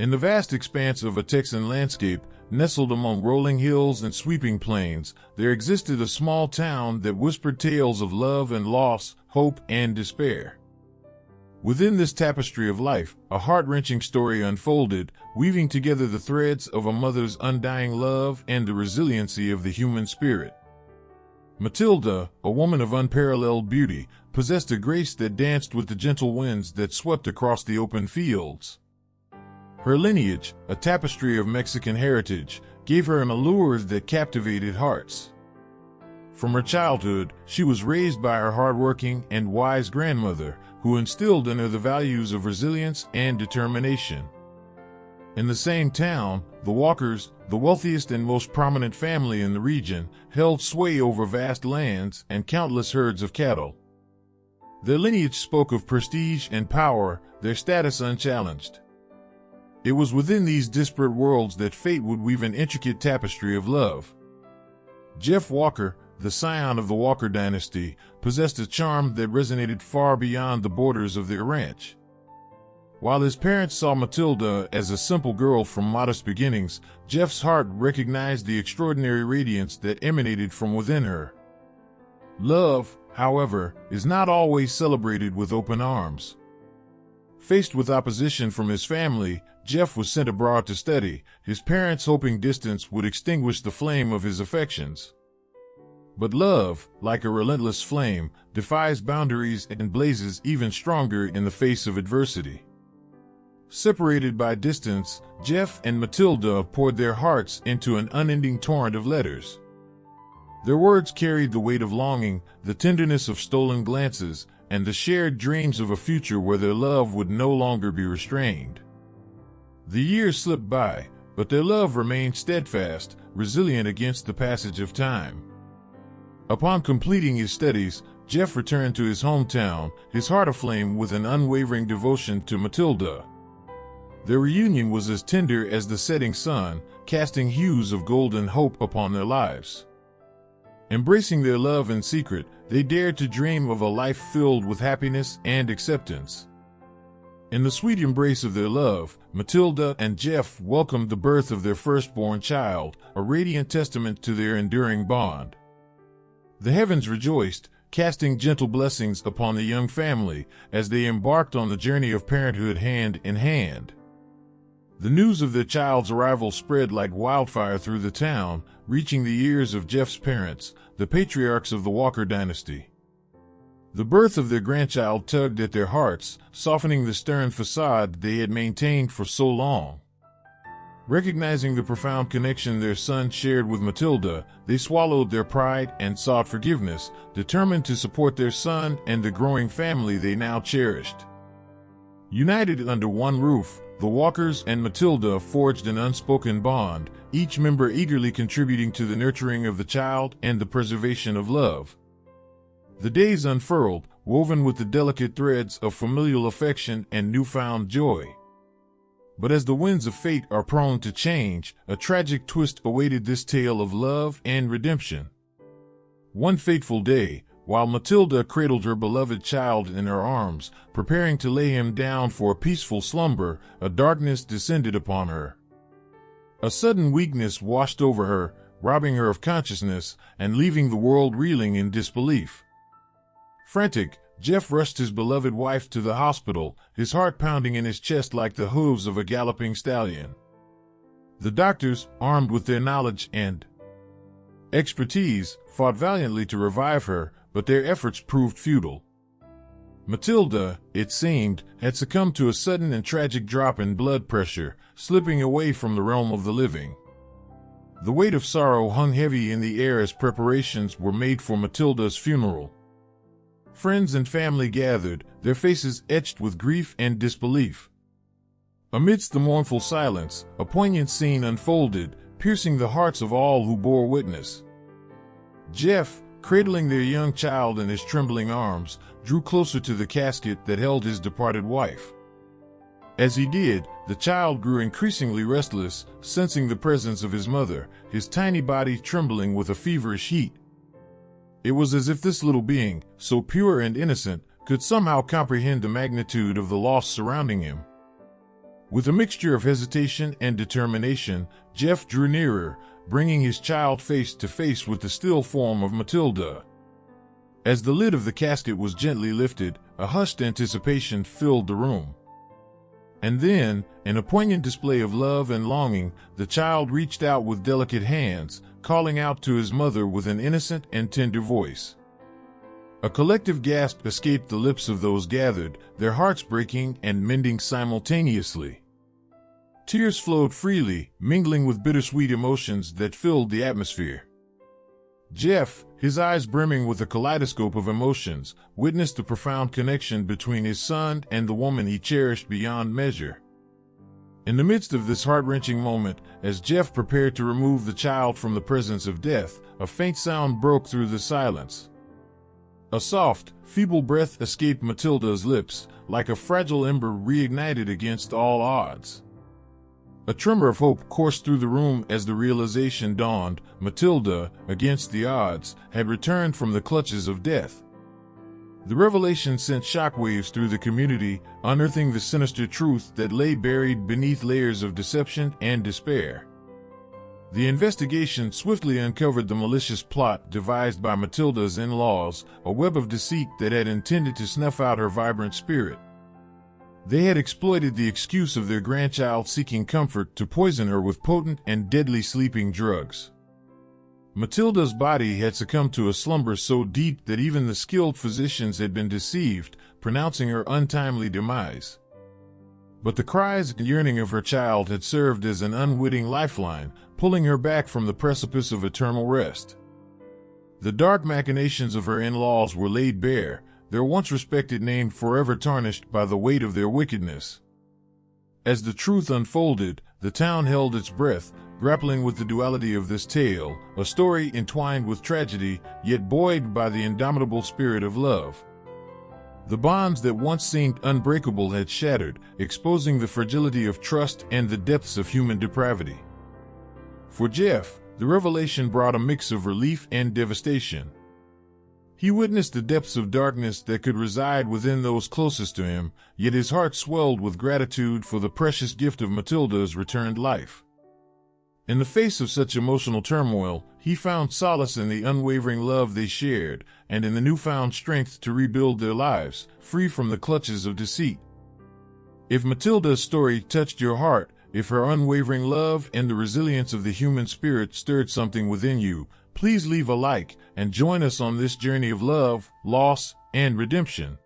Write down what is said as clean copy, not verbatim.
In the vast expanse of a Texan landscape, nestled among rolling hills and sweeping plains, there existed a small town that whispered tales of love and loss, hope and despair. Within this tapestry of life, a heart-wrenching story unfolded, weaving together the threads of a mother's undying love and the resiliency of the human spirit. Matilda, a woman of unparalleled beauty, possessed a grace that danced with the gentle winds that swept across the open fields. Her lineage, a tapestry of Mexican heritage, gave her an allure that captivated hearts. From her childhood, she was raised by her hardworking and wise grandmother, who instilled in her the values of resilience and determination. In the same town, the Walkers, the wealthiest and most prominent family in the region, held sway over vast lands and countless herds of cattle. Their lineage spoke of prestige and power, their status unchallenged. It was within these disparate worlds that fate would weave an intricate tapestry of love. Jeff Walker, the scion of the Walker dynasty, possessed a charm that resonated far beyond the borders of their ranch. While his parents saw Matilda as a simple girl from modest beginnings, Jeff's heart recognized the extraordinary radiance that emanated from within her. Love, however, is not always celebrated with open arms. Faced with opposition from his family, Jeff was sent abroad to study, his parents hoping distance would extinguish the flame of his affections. But love, like a relentless flame, defies boundaries and blazes even stronger in the face of adversity. Separated by distance, Jeff and Matilda poured their hearts into an unending torrent of letters. Their words carried the weight of longing, the tenderness of stolen glances, and the shared dreams of a future where their love would no longer be restrained. The years slipped by, but their love remained steadfast, resilient against the passage of time. Upon completing his studies, Jeff returned to his hometown, his heart aflame with an unwavering devotion to Matilda. Their reunion was as tender as the setting sun, casting hues of golden hope upon their lives. Embracing their love in secret, they dared to dream of a life filled with happiness and acceptance. In the sweet embrace of their love, Matilda and Jeff welcomed the birth of their firstborn child, a radiant testament to their enduring bond. The heavens rejoiced, casting gentle blessings upon the young family as they embarked on the journey of parenthood hand in hand. The news of their child's arrival spread like wildfire through the town, reaching the ears of Jeff's parents, the patriarchs of the Walker dynasty. The birth of their grandchild tugged at their hearts, softening the stern facade they had maintained for so long. Recognizing the profound connection their son shared with Matilda, they swallowed their pride and sought forgiveness, determined to support their son and the growing family they now cherished. United under one roof, the Walkers and Matilda forged an unspoken bond, each member eagerly contributing to the nurturing of the child and the preservation of love. The days unfurled, woven with the delicate threads of familial affection and newfound joy. But as the winds of fate are prone to change, a tragic twist awaited this tale of love and redemption. One fateful day, while Matilda cradled her beloved child in her arms, preparing to lay him down for a peaceful slumber, a darkness descended upon her. A sudden weakness washed over her, robbing her of consciousness and leaving the world reeling in disbelief. Frantic, Jeff rushed his beloved wife to the hospital, his heart pounding in his chest like the hooves of a galloping stallion. The doctors, armed with their knowledge and expertise, fought valiantly to revive her, but their efforts proved futile. Matilda, it seemed, had succumbed to a sudden and tragic drop in blood pressure, slipping away from the realm of the living. The weight of sorrow hung heavy in the air as preparations were made for Matilda's funeral. Friends and family gathered, their faces etched with grief and disbelief. Amidst the mournful silence, a poignant scene unfolded, piercing the hearts of all who bore witness. Jeff, cradling their young child in his trembling arms, drew closer to the casket that held his departed wife. As he did, the child grew increasingly restless, sensing the presence of his mother, his tiny body trembling with a feverish heat. It was as if this little being, so pure and innocent, could somehow comprehend the magnitude of the loss surrounding him. With a mixture of hesitation and determination, Jeff drew nearer, bringing his child face to face with the still form of Matilda. As the lid of the casket was gently lifted, a hushed anticipation filled the room. And then, in a poignant display of love and longing, the child reached out with delicate hands, calling out to his mother with an innocent and tender voice. A collective gasp escaped the lips of those gathered, their hearts breaking and mending simultaneously. Tears flowed freely, mingling with bittersweet emotions that filled the atmosphere. Jeff, his eyes brimming with a kaleidoscope of emotions, witnessed the profound connection between his son and the woman he cherished beyond measure. In the midst of this heart-wrenching moment, as Jeff prepared to remove the child from the presence of death, a faint sound broke through the silence. A soft, feeble breath escaped Matilda's lips, like a fragile ember reignited against all odds. A tremor of hope coursed through the room as the realization dawned: Matilda, against the odds, had returned from the clutches of death. The revelation sent shockwaves through the community, unearthing the sinister truth that lay buried beneath layers of deception and despair. The investigation swiftly uncovered the malicious plot devised by Matilda's in-laws, a web of deceit that had intended to snuff out her vibrant spirit. They had exploited the excuse of their grandchild seeking comfort to poison her with potent and deadly sleeping drugs. Matilda's body had succumbed to a slumber so deep that even the skilled physicians had been deceived, pronouncing her untimely demise. But the cries and yearning of her child had served as an unwitting lifeline, pulling her back from the precipice of eternal rest. The dark machinations of her in-laws were laid bare, their once respected name forever tarnished by the weight of their wickedness. As the truth unfolded, the town held its breath, grappling with the duality of this tale, a story entwined with tragedy, yet buoyed by the indomitable spirit of love. The bonds that once seemed unbreakable had shattered, exposing the fragility of trust and the depths of human depravity. For Jeff, the revelation brought a mix of relief and devastation. He witnessed the depths of darkness that could reside within those closest to him, yet his heart swelled with gratitude for the precious gift of Matilda's returned life. In the face of such emotional turmoil, he found solace in the unwavering love they shared, and in the newfound strength to rebuild their lives, free from the clutches of deceit. If Matilda's story touched your heart, if her unwavering love and the resilience of the human spirit stirred something within you, please leave a like and join us on this journey of love, loss, and redemption.